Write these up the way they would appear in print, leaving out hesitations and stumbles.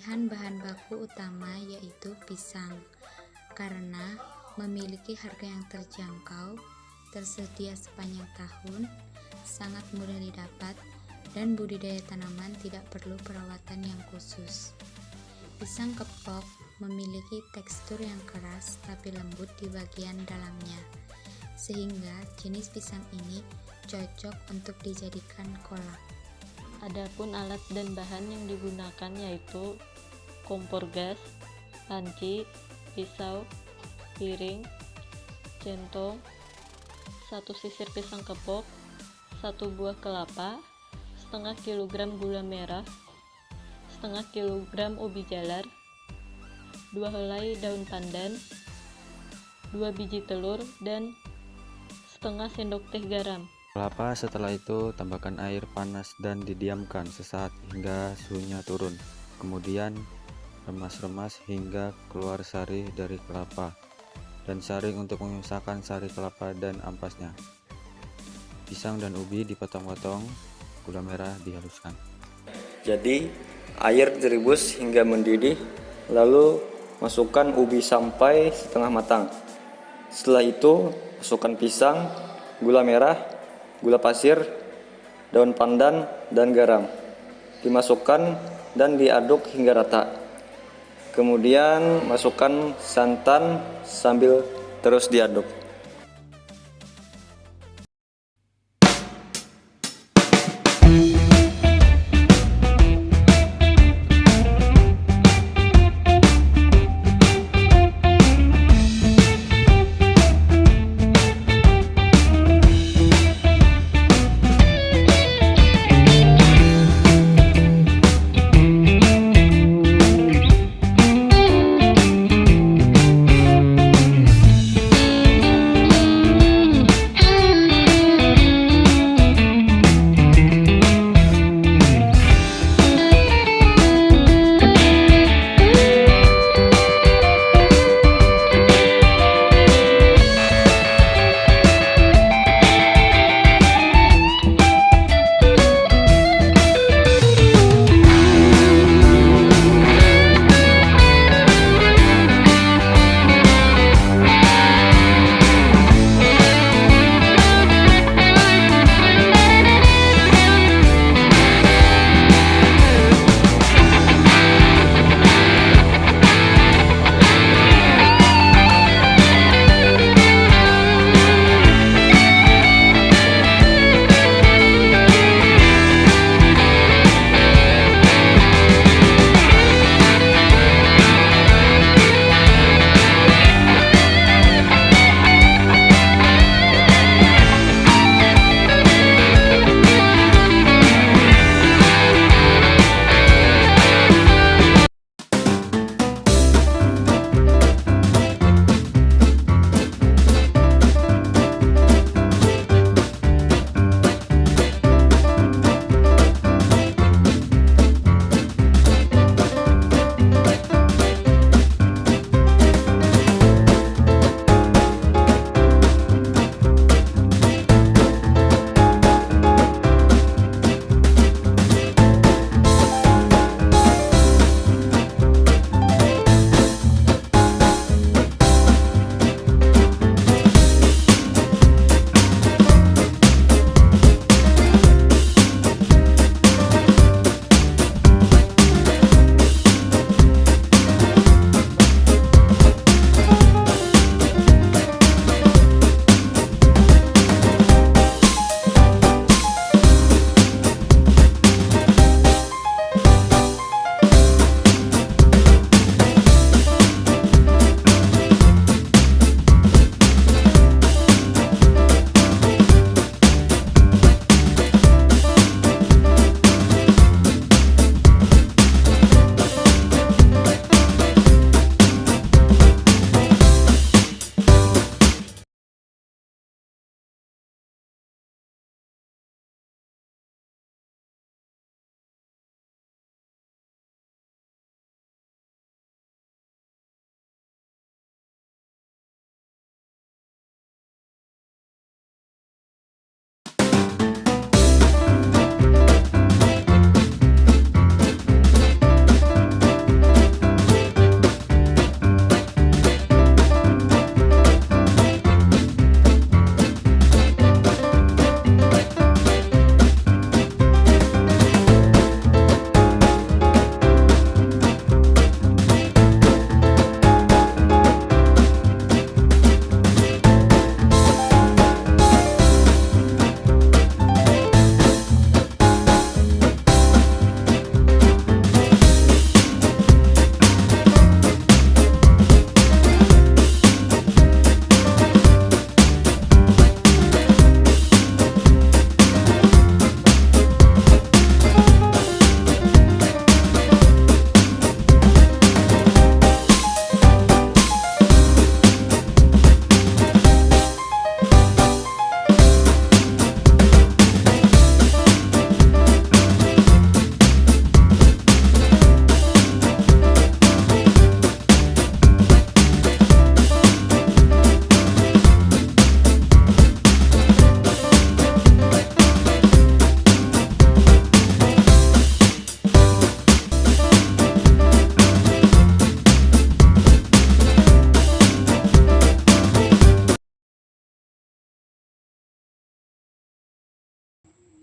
Pilihan bahan baku utama yaitu pisang, karena memiliki harga yang terjangkau, tersedia sepanjang tahun, sangat mudah didapat, dan budidaya tanaman tidak perlu perawatan yang khusus. Pisang kepok memiliki tekstur yang keras tapi lembut di bagian dalamnya, sehingga jenis pisang ini cocok untuk dijadikan kolak. Adapun alat dan bahan yang digunakan yaitu kompor gas, panci, pisau, piring, centong, 1 sisir pisang kepok, 1 buah kelapa, setengah kilogram gula merah, setengah kilogram ubi jalar, 2 helai daun pandan, 2 biji telur, dan setengah sendok teh garam. Kelapa setelah itu tambahkan air panas dan didiamkan sesaat hingga suhunya turun. Kemudian remas-remas hingga keluar sari dari kelapa dan saring untuk memisahkan sari kelapa dan ampasnya. Pisang dan ubi dipotong-potong, gula merah dihaluskan. Jadi air direbus hingga mendidih, lalu masukkan ubi sampai setengah matang. Setelah itu masukkan pisang, gula merah, gula pasir, daun pandan, dan garam. Dimasukkan dan diaduk hingga rata. Kemudian masukkan santan sambil terus diaduk.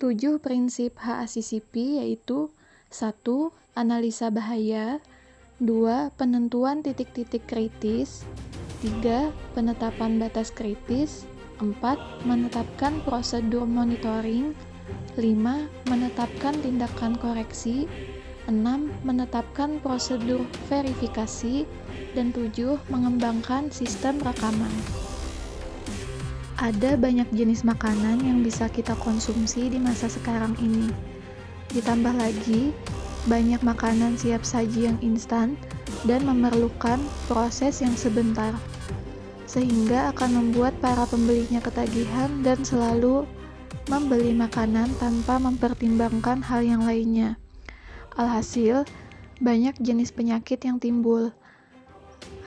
7 prinsip HACCP yaitu 1. Analisa bahaya, 2. Penentuan titik-titik kritis, 3. Penetapan batas kritis, 4. Menetapkan prosedur monitoring, 5. Menetapkan tindakan koreksi, 6. Menetapkan prosedur verifikasi, dan 7. Mengembangkan sistem rekaman. Ada banyak jenis makanan yang bisa kita konsumsi di masa sekarang ini. Ditambah lagi, banyak makanan siap saji yang instan dan memerlukan proses yang sebentar, sehingga akan membuat para pembelinya ketagihan dan selalu membeli makanan tanpa mempertimbangkan hal yang lainnya. Alhasil, banyak jenis penyakit yang timbul.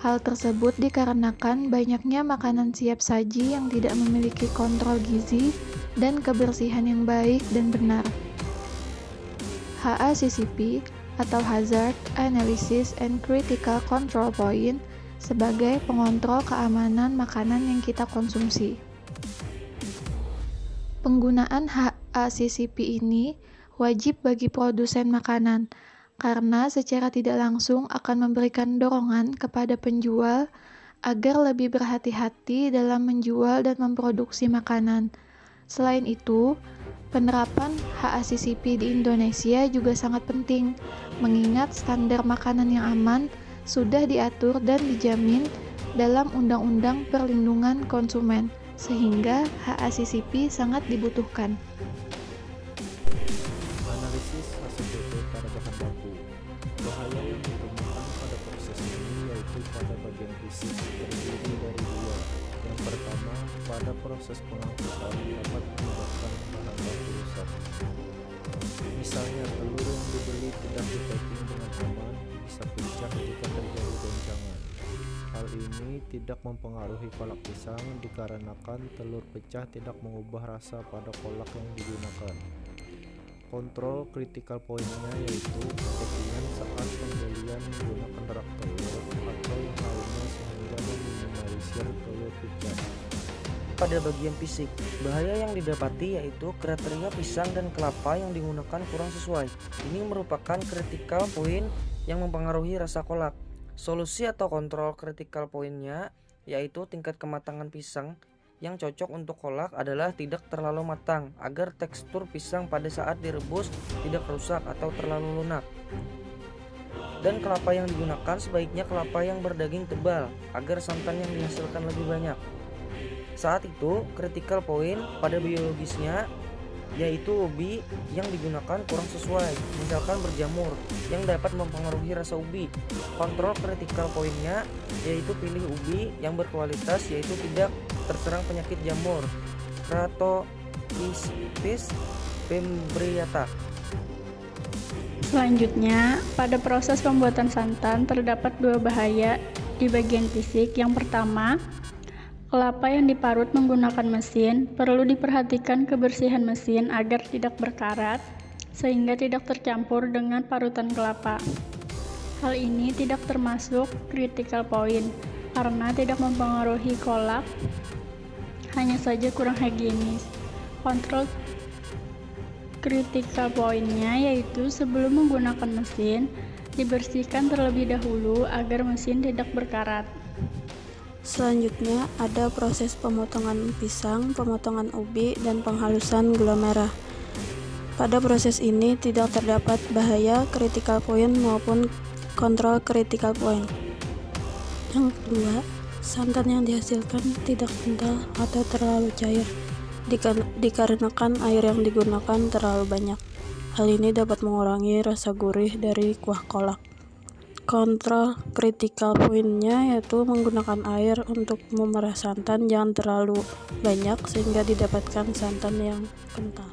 Hal tersebut dikarenakan banyaknya makanan siap saji yang tidak memiliki kontrol gizi dan kebersihan yang baik dan benar. HACCP atau Hazard Analysis and Critical Control Point sebagai pengontrol keamanan makanan yang kita konsumsi. Penggunaan HACCP ini wajib bagi produsen makanan, karena secara tidak langsung akan memberikan dorongan kepada penjual agar lebih berhati-hati dalam menjual dan memproduksi makanan. Selain itu, penerapan HACCP di Indonesia juga sangat penting, mengingat standar makanan yang aman sudah diatur dan dijamin dalam Undang-Undang Perlindungan Konsumen, sehingga HACCP sangat dibutuhkan. Analisis HACCP pada bahan baku. Bahaya yang ditemukan pada proses ini yaitu pada bagian fisik terdiri dari dua. Yang pertama, pada proses pengangkutan dapat menyebabkan bahan baku rusak. Misalnya telur yang dibeli tidak di-packing dengan aman, bisa pecah jika terjadi goncangan. Hal ini tidak mempengaruhi kolak pisang dikarenakan telur pecah tidak mengubah rasa pada kolak yang digunakan. Kontrol critical point-nya yaitu packingan saat pembelian menggunakan rak telur atau yang lainnya sehingga meminimalisir telur pecah. Pada bagian fisik, bahaya yang didapati yaitu kriteria pisang dan kelapa yang digunakan kurang sesuai. Ini merupakan critical point yang mempengaruhi rasa kolak. Solusi atau kontrol critical point-nya yaitu tingkat kematangan pisang yang cocok untuk kolak adalah tidak terlalu matang agar tekstur pisang pada saat direbus tidak rusak atau terlalu lunak. Dan kelapa yang digunakan sebaiknya kelapa yang berdaging tebal agar santan yang dihasilkan lebih banyak. Saat itu, critical point pada biologisnya yaitu ubi yang digunakan kurang sesuai, misalkan berjamur yang dapat mempengaruhi rasa ubi. Kontrol critical point-nya yaitu pilih ubi yang berkualitas yaitu tidak terserang penyakit jamur Cratoispis fimbriata. Selanjutnya, pada proses pembuatan santan terdapat dua bahaya di bagian fisik. Yang pertama, kelapa yang diparut menggunakan mesin perlu diperhatikan kebersihan mesin agar tidak berkarat sehingga tidak tercampur dengan parutan kelapa. Hal ini tidak termasuk critical point karena tidak mempengaruhi kolak, hanya saja kurang higienis. Kontrol critical point-nya yaitu sebelum menggunakan mesin, dibersihkan terlebih dahulu agar mesin tidak berkarat. Selanjutnya ada proses pemotongan pisang, pemotongan ubi, dan penghalusan gula merah. Pada proses ini tidak terdapat bahaya critical point maupun kontrol critical point. Yang kedua, santan yang dihasilkan tidak kental atau terlalu cair dikarenakan air yang digunakan terlalu banyak. Hal ini dapat mengurangi rasa gurih dari kuah kolak. Kontrol critical point-nya yaitu menggunakan air untuk memerah santan jangan terlalu banyak sehingga didapatkan santan yang kental.